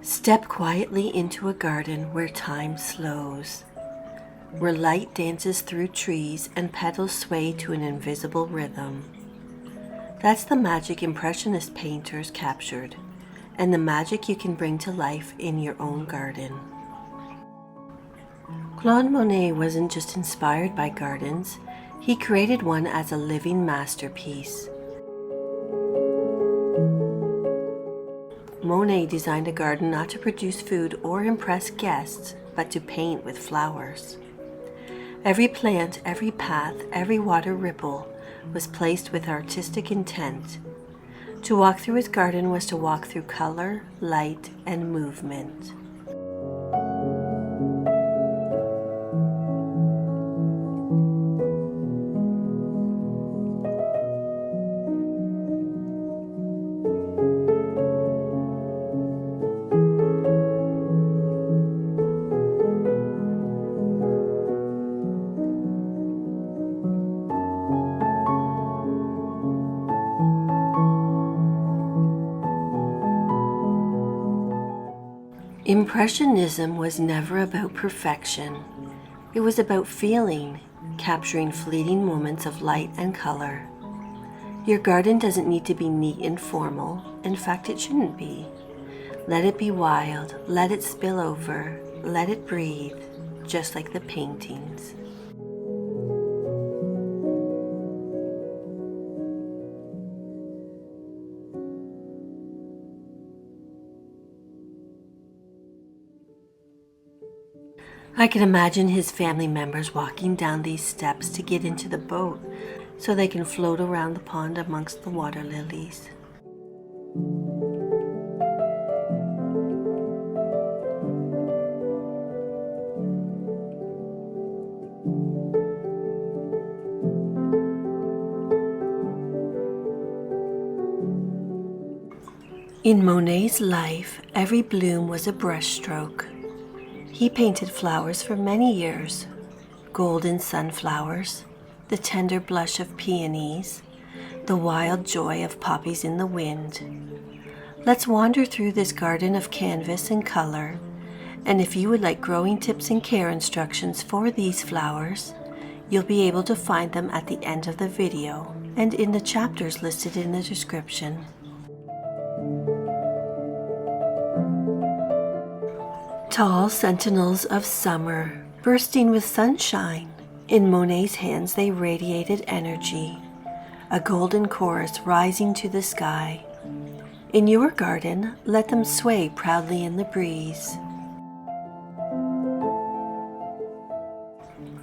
Step quietly into a garden where time slows, where light dances through trees and petals sway to an invisible rhythm. That's the magic Impressionist painters captured, and the magic you can bring to life in your own garden. Claude Monet wasn't just inspired by gardens, he created one as a living masterpiece. Monet designed a garden not to produce food or impress guests, but to paint with flowers. Every plant, every path, every water ripple was placed with artistic intent. To walk through his garden was to walk through color, light, and movement. Impressionism was never about perfection. It was about feeling, capturing fleeting moments of light and color. Your garden doesn't need to be neat and formal. In fact, it shouldn't be. Let it be wild, let it spill over, let it breathe, just like the paintings. I can imagine his family members walking down these steps to get into the boat so they can float around the pond amongst the water lilies. In Monet's life, every bloom was a brushstroke. He painted flowers for many years, golden sunflowers, the tender blush of peonies, the wild joy of poppies in the wind. Let's wander through this garden of canvas and color, and if you would like growing tips and care instructions for these flowers, you'll be able to find them at the end of the video and in the chapters listed in the description. Tall sentinels of summer, bursting with sunshine. In Monet's hands they radiated energy, a golden chorus rising to the sky. In your garden, let them sway proudly in the breeze.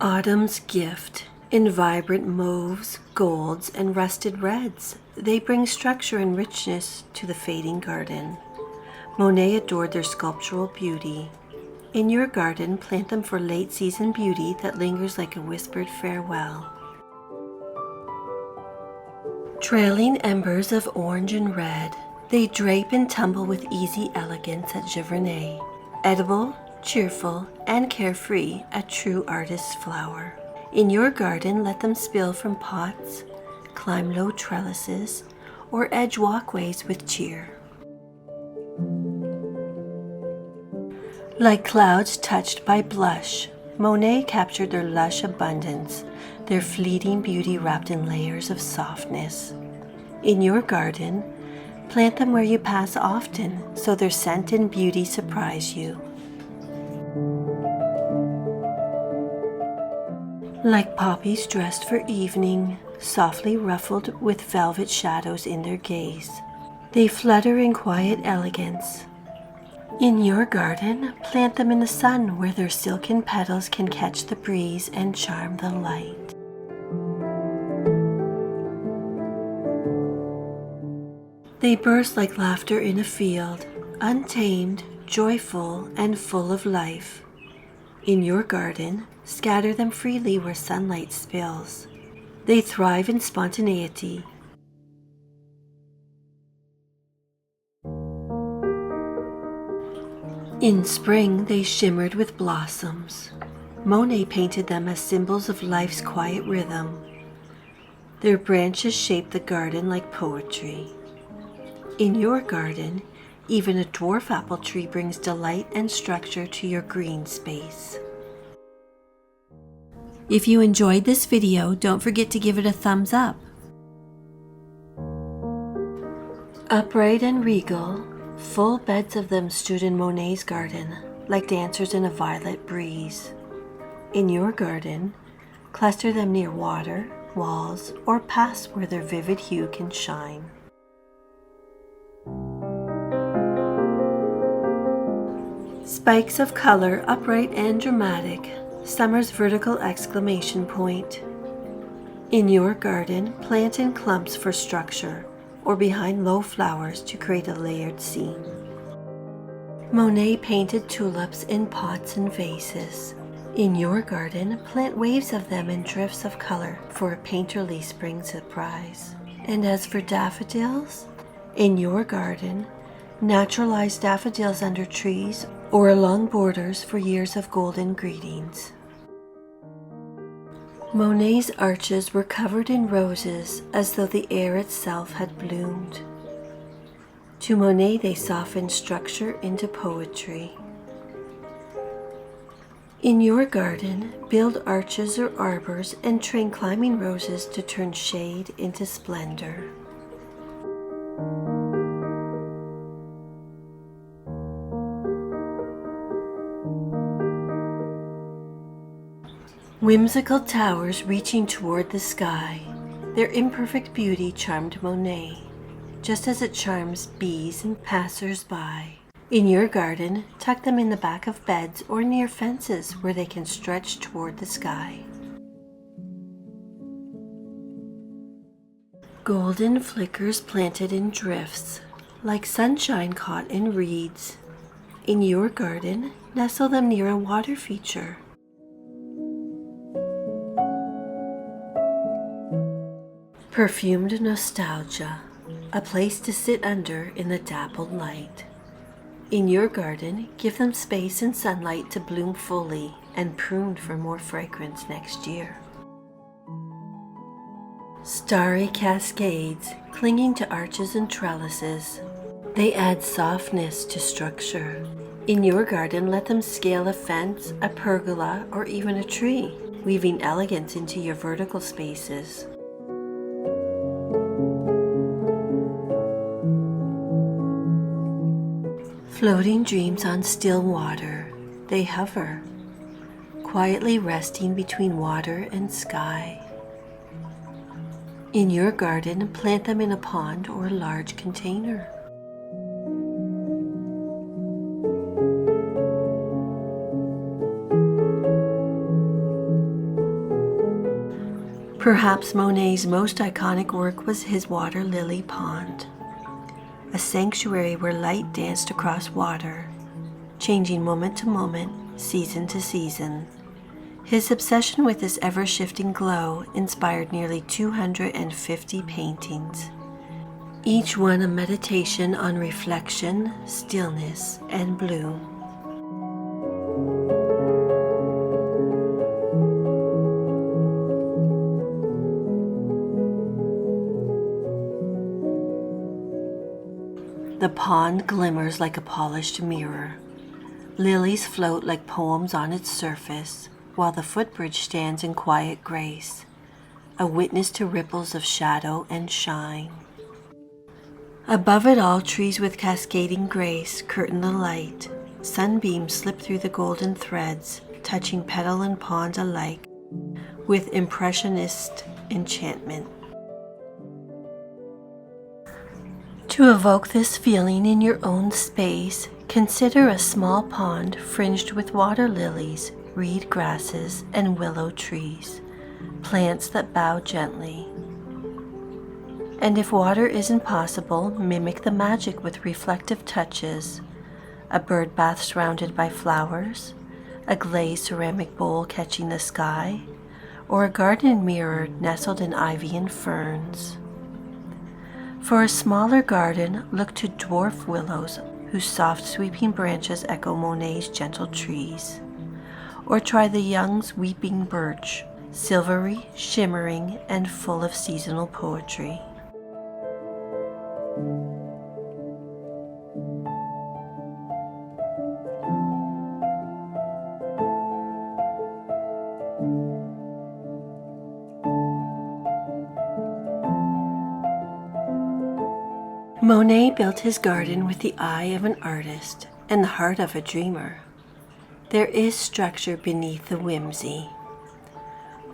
Autumn's gift. In vibrant mauves, golds, and rusted reds, they bring structure and richness to the fading garden. Monet adored their sculptural beauty. In your garden, plant them for late season beauty that lingers like a whispered farewell. Trailing embers of orange and red, they drape and tumble with easy elegance at Giverny. Edible, cheerful, and carefree, a true artist's flower. In your garden, let them spill from pots, climb low trellises, or edge walkways with cheer. Like clouds touched by blush, Monet captured their lush abundance, their fleeting beauty wrapped in layers of softness. In your garden, plant them where you pass often, so their scent and beauty surprise you. Like poppies dressed for evening, softly ruffled with velvet shadows in their gaze, they flutter in quiet elegance. In your garden, plant them in the sun where their silken petals can catch the breeze and charm the light. They burst like laughter in a field, untamed, joyful, and full of life. In your garden, scatter them freely where sunlight spills. They thrive in spontaneity. In spring, they shimmered with blossoms. Monet painted them as symbols of life's quiet rhythm. Their branches shaped the garden like poetry. In your garden, Even a dwarf apple tree brings delight and structure to your green space. If you enjoyed this video, don't forget to give it a thumbs up. Upright and regal, full beds of them stood in Monet's garden, like dancers in a violet breeze. In your garden, cluster them near water, walls, or paths where their vivid hue can shine. Spikes of color, upright and dramatic, summer's vertical exclamation point. In your garden, plant in clumps for structure, or behind low flowers to create a layered scene. Monet painted tulips in pots and vases. In your garden, plant waves of them in drifts of color for a painterly spring surprise. And as for daffodils, in your garden, naturalize daffodils under trees or along borders for years of golden greetings. Monet's arches were covered in roses as though the air itself had bloomed. To Monet they softened structure into poetry. In your garden, build arches or arbors and train climbing roses to turn shade into splendor. Whimsical towers reaching toward the sky, their imperfect beauty charmed Monet, just as it charms bees and passers-by. In your garden, tuck them in the back of beds or near fences where they can stretch toward the sky. Golden flickers planted in drifts, like sunshine caught in reeds. In your garden, nestle them near a water feature. Perfumed nostalgia, a place to sit under in the dappled light. In your garden, give them space and sunlight to bloom fully and pruned for more fragrance next year. Starry cascades clinging to arches and trellises. They add softness to structure. In your garden, let them scale a fence, a pergola, or even a tree, weaving elegance into your vertical spaces. Floating dreams on still water, they hover, quietly resting between water and sky. In your garden, plant them in a pond or large container. Perhaps Monet's most iconic work was his water lily pond, a sanctuary where light danced across water, changing moment to moment, season to season. His obsession with this ever-shifting glow inspired nearly 250 paintings, each one a meditation on reflection, stillness, and bloom. The pond glimmers like a polished mirror. Lilies float like poems on its surface, while the footbridge stands in quiet grace, a witness to ripples of shadow and shine. Above it all, trees with cascading grace curtain the light. Sunbeams slip through the golden threads, touching petal and pond alike with impressionist enchantment. To evoke this feeling in your own space, consider a small pond fringed with water lilies, reed grasses, and willow trees, plants that bow gently. And if water isn't possible, mimic the magic with reflective touches, a bird bath surrounded by flowers, a glazed ceramic bowl catching the sky, or a garden mirror nestled in ivy and ferns. For a smaller garden, look to dwarf willows whose soft sweeping branches echo Monet's gentle trees. Or try the young's weeping birch, silvery, shimmering, and full of seasonal poetry. Monet built his garden with the eye of an artist and the heart of a dreamer. There is structure beneath the whimsy.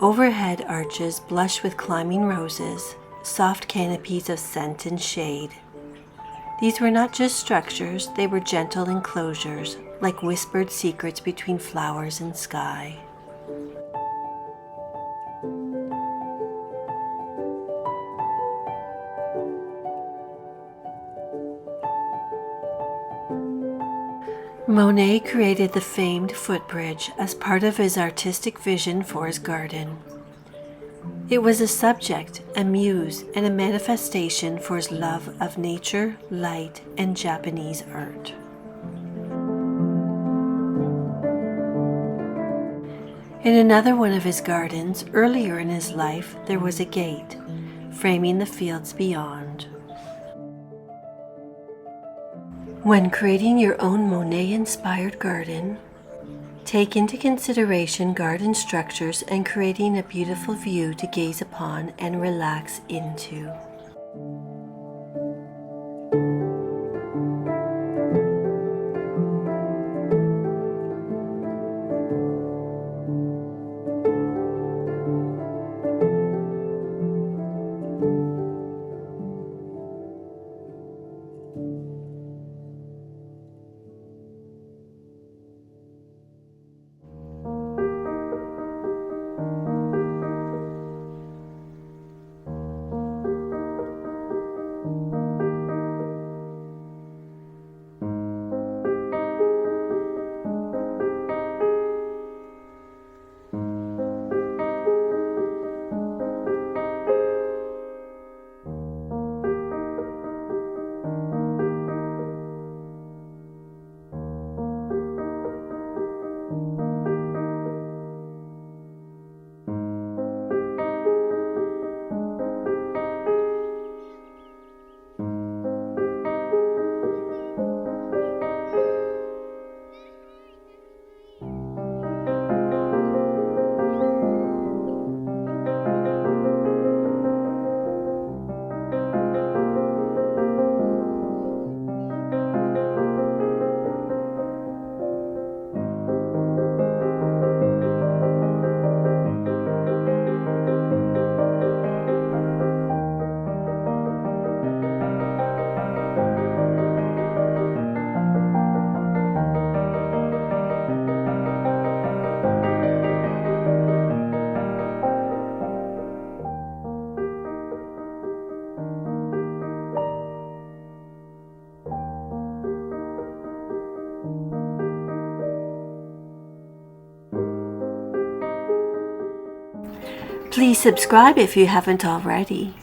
Overhead arches blush with climbing roses, soft canopies of scent and shade. These were not just structures, they were gentle enclosures, like whispered secrets between flowers and sky. Monet created the famed footbridge as part of his artistic vision for his garden. It was a subject, a muse, and a manifestation for his love of nature, light, and Japanese art. In another one of his gardens, earlier in his life, there was a gate, framing the fields beyond. When creating your own Monet-inspired garden, take into consideration garden structures and creating a beautiful view to gaze upon and relax into. Please subscribe if you haven't already.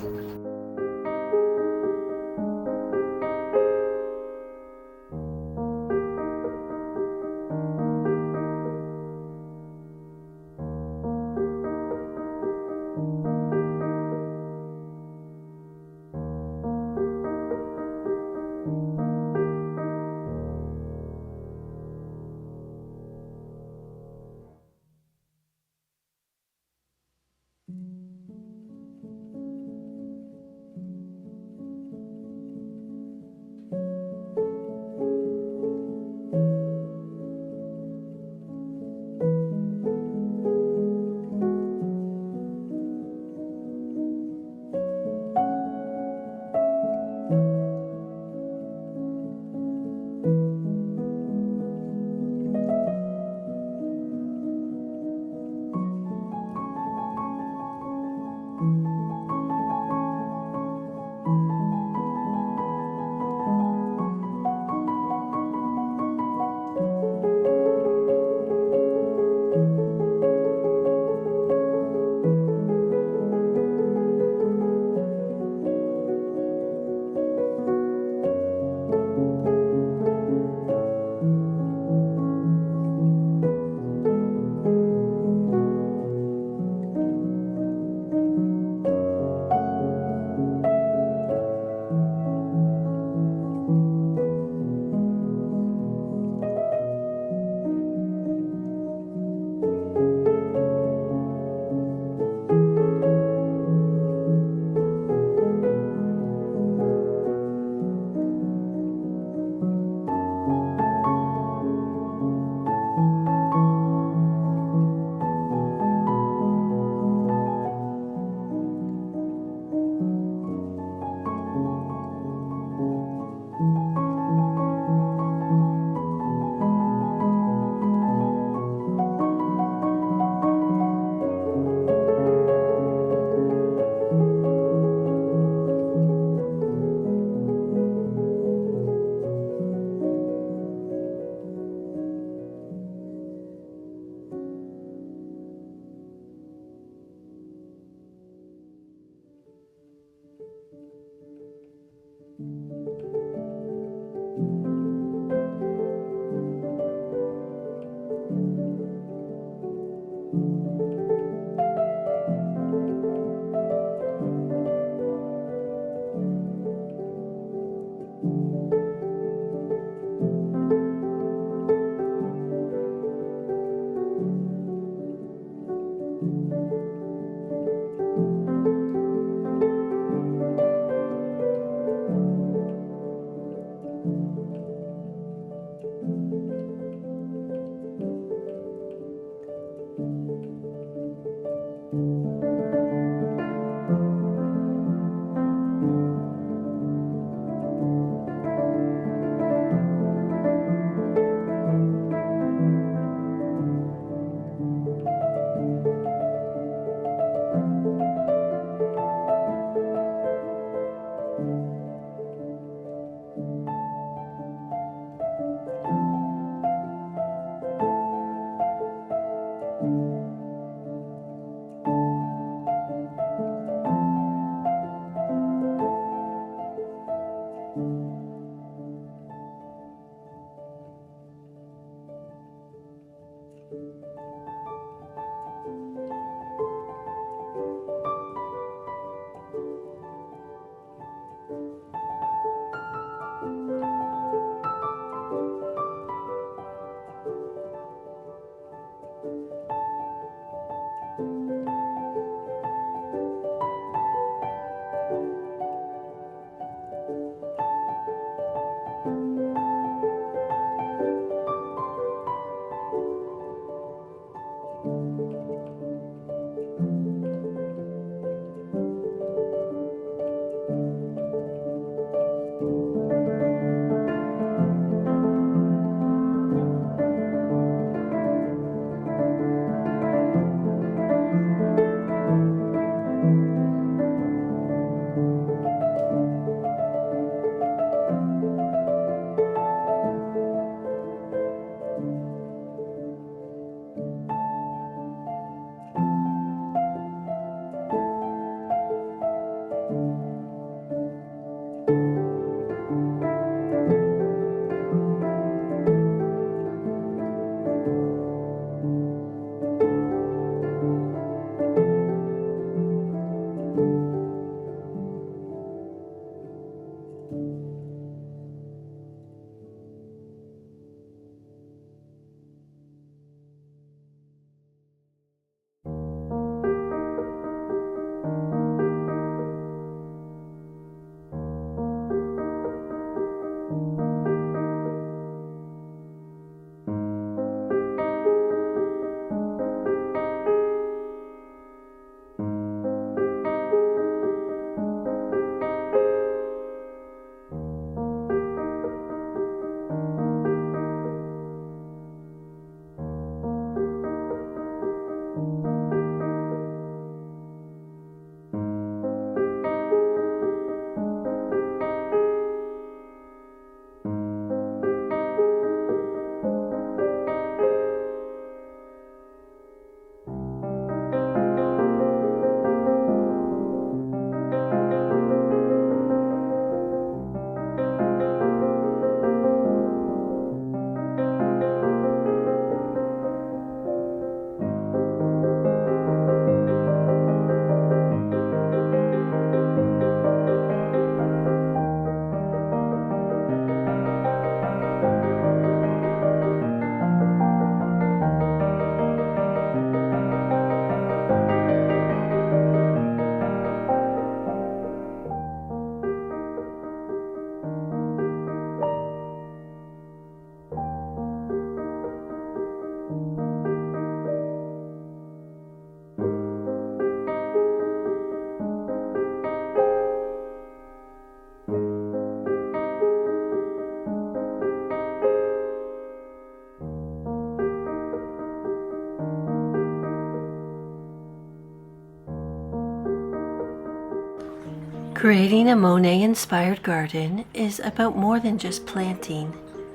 Creating a Monet-inspired garden is about more than just planting.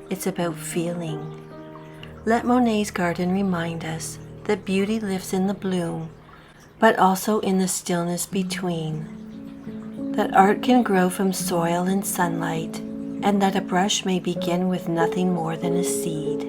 It's about feeling. Let Monet's garden remind us that beauty lives in the bloom, but also in the stillness between. That art can grow from soil and sunlight, and that a brush may begin with nothing more than a seed.